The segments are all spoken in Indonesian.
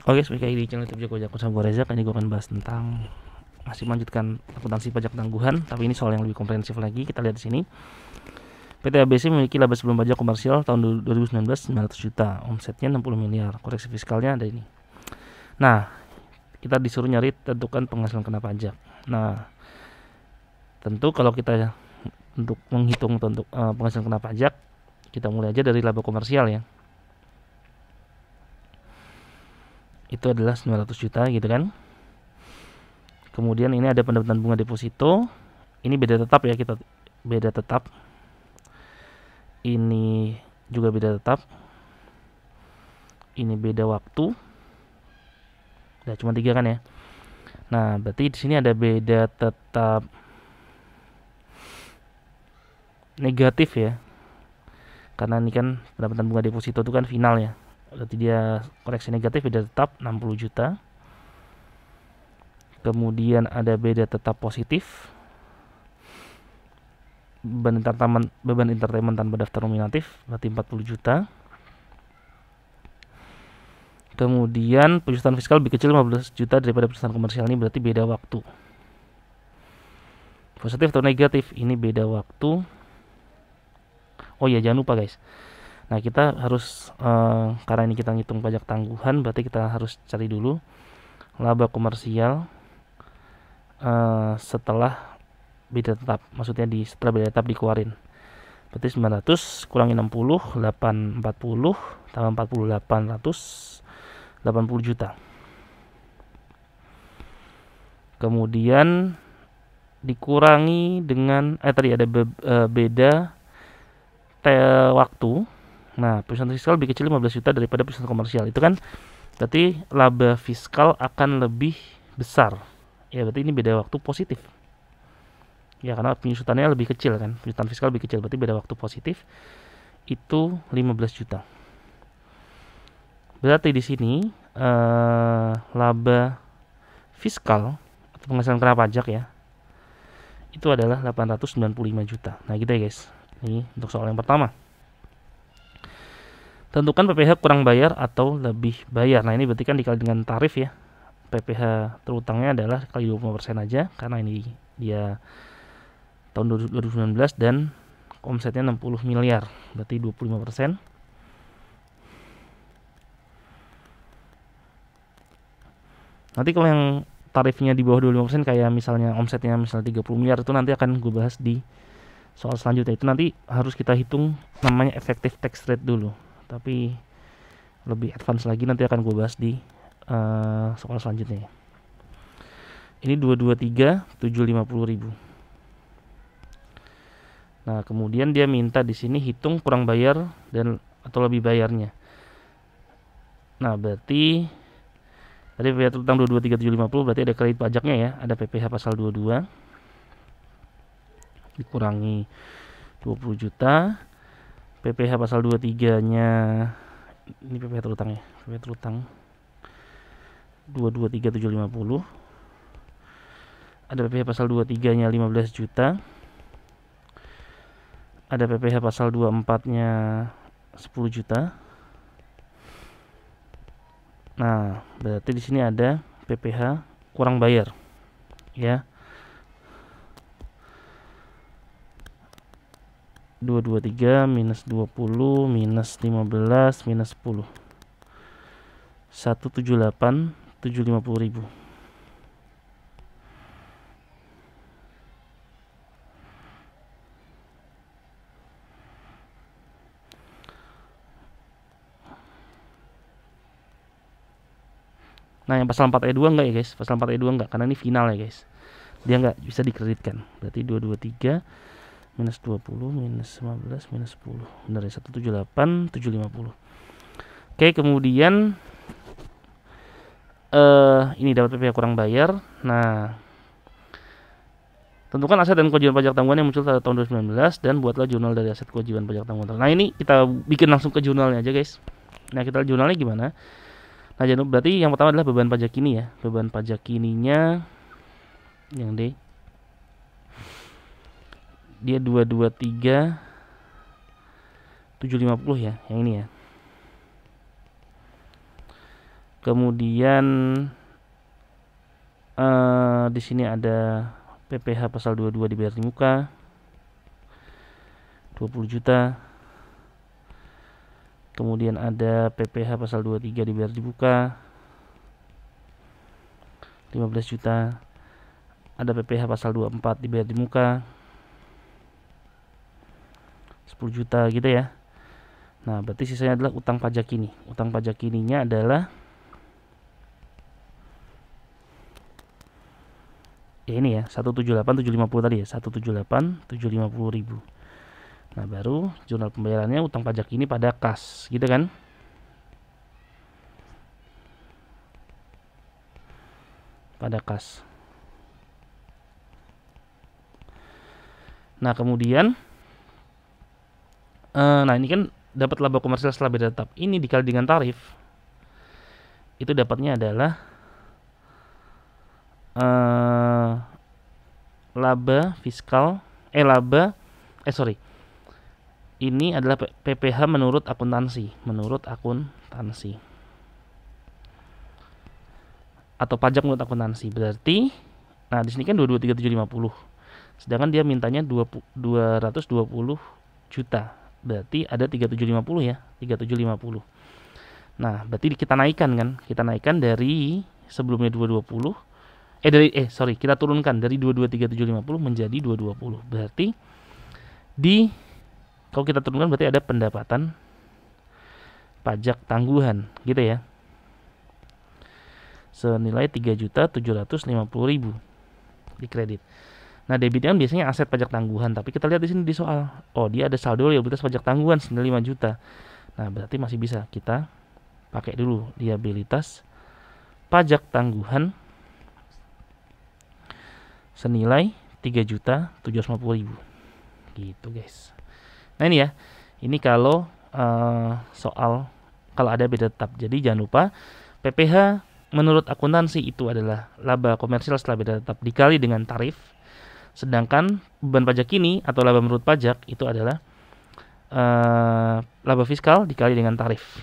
Oke, sebagai di channel YouTube Joko Jako sama gue Reza, kali ini gue akan bahas tentang masih melanjutkan akuntansi pajak tangguhan, tapi ini soal yang lebih komprehensif lagi. Kita lihat di sini. PT ABC memiliki laba sebelum pajak komersial tahun 2019 900 juta, omsetnya 60 miliar. Koreksi fiskalnya ada ini. Nah, kita disuruh nyari tentukan penghasilan kena pajak. Nah, tentu kalau kita untuk menghitung penghasilan kena pajak, kita mulai aja dari laba komersial ya. Itu adalah 900 juta gitu kan. Kemudian ini ada pendapatan bunga deposito. Ini beda tetap ya, kita beda tetap. Ini juga beda tetap. Ini beda waktu. Udah cuma 3 kan ya. Nah, berarti di sini ada beda tetap negatif ya. Karena ini kan pendapatan bunga deposito itu kan final ya. Berarti dia koreksi negatif beda tetap 60 juta. Kemudian ada beda tetap positif, beban entertainment tanpa daftar nominatif berarti 40 juta. Kemudian penyusutan fiskal lebih kecil 15 juta daripada penyusutan komersial, ini berarti beda waktu. Positif atau negatif, ini beda waktu. Oh ya, jangan lupa guys. Nah, kita harus karena ini kita ngitung pajak tangguhan, berarti kita harus cari dulu laba komersial setelah beda tetap, maksudnya setelah beda tetap dikeluarin. Berarti 900 kurangi 60, 840 tambah 40, 880 juta. Kemudian dikurangi dengan tadi ada beda waktu. Nah, penyusutan fiskal lebih kecil 15 juta daripada penyusutan komersial. Itu kan berarti laba fiskal akan lebih besar. Ya, berarti ini beda waktu positif. Ya, karena penyusutannya lebih kecil kan. Penyusutan fiskal lebih kecil, berarti beda waktu positif itu 15 juta. Berarti di sini laba fiskal atau penghasilan kena pajak ya, itu adalah 895 juta. Nah, gitu ya guys. Ini untuk soal yang pertama. Tentukan PPh kurang bayar atau lebih bayar. Nah, ini berarti kan dikali dengan tarif ya. PPh terutangnya adalah kali 25% aja, karena ini dia tahun 2019 dan omsetnya 60 miliar, berarti 25%. Nanti kalau yang tarifnya di bawah 25%, kayak misalnya omsetnya misalnya 30 miliar, itu nanti akan gue bahas di soal selanjutnya. Itu nanti harus kita hitung namanya effective tax rate dulu, tapi lebih advance lagi nanti akan gue bahas di soal selanjutnya. Ini 223 750 ribu. Nah, kemudian dia minta di sini hitung kurang bayar dan atau lebih bayarnya. Nah, berarti tadi PPh terutang 223.750, berarti ada kredit pajaknya ya, ada PPh pasal 22 dikurangi 20 juta. PPh pasal 23-nya ini PPh terutang ya. PPh terutang 223.750. Ada PPh pasal 23-nya 15 juta. Ada PPh pasal 24-nya 10 juta. Nah, berarti di sini ada PPh kurang bayar. Ya. 223 minus 20 minus 15 minus 10. 178 750 ribu. Nah, yang pasal 4E2 enggak ya guys? Pasal 4E2 enggak, karena ini final ya guys. Dia enggak bisa dikreditkan. Berarti 223 minus 20 minus 15 minus 10. Benar ya, 178 750. Oke, kemudian ini dapat PPh kurang bayar. Nah, tentukan aset dan kewajiban pajak tanggungan yang muncul pada tahun 2019 dan buatlah jurnal dari aset kewajiban pajak tanggungan. Nah, ini kita bikin langsung ke jurnalnya aja guys. Nah, kita lihat jurnalnya gimana. Nah, jadi berarti yang pertama adalah beban pajak kini ya. Beban pajak kininya yang D, dia 223 750 ya, yang ini ya. Kemudian di sini ada PPh pasal 22 dibayar di muka 20 juta. Kemudian ada PPh pasal 23 dibayar di muka 15 juta. Ada PPh pasal 24 dibayar di muka 10 juta gitu ya. Nah, berarti sisanya adalah utang pajak ini. Utang pajak ininya adalah ya ini ya, 178.750 tadi ya, 178.750.000. Nah, baru jurnal pembayarannya utang pajak ini pada kas, gitu kan? Pada kas. Nah, kemudian nah ini kan dapat laba komersial setelah beda tetap. Ini dikali dengan tarif. Itu dapatnya adalah laba fiskal ini adalah PPh menurut akuntansi atau pajak menurut akuntansi. Berarti nah di sini kan 22.3750. Sedangkan dia mintanya 220 juta. Berarti ada 3750 ya, 3750. Nah, berarti kita naikkan kan? Kita naikkan dari sebelumnya 220. Kita turunkan dari 223.750 menjadi 220. Berarti kalau kita turunkan berarti ada pendapatan pajak tangguhan, gitu ya. Senilai 3.750.000 di kredit. Nah, debitnya kan biasanya aset pajak tangguhan, tapi kita lihat di sini di soal. Oh, dia ada saldo liabilitas pajak tangguhan senilai 5 juta. Nah, berarti masih bisa kita pakai dulu liabilitas pajak tangguhan senilai 3.750.000. Gitu, guys. Nah, ini ya. Ini kalau soal kalau ada beda tetap. Jadi jangan lupa PPh menurut akuntansi itu adalah laba komersial setelah beda tetap dikali dengan tarif. Sedangkan beban pajak ini atau laba menurut pajak itu adalah laba fiskal dikali dengan tarif,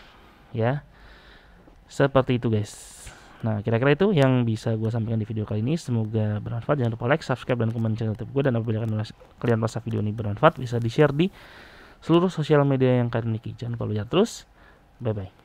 ya. Seperti itu, guys. Nah, kira-kira itu yang bisa gue sampaikan di video kali ini. Semoga bermanfaat. Jangan lupa like, subscribe, dan komen channel YouTube gue. Dan apabila kalian merasa video ini bermanfaat, bisa di-share di seluruh sosial media yang kalian miliki. Jangan lupa lihat terus. Bye-bye.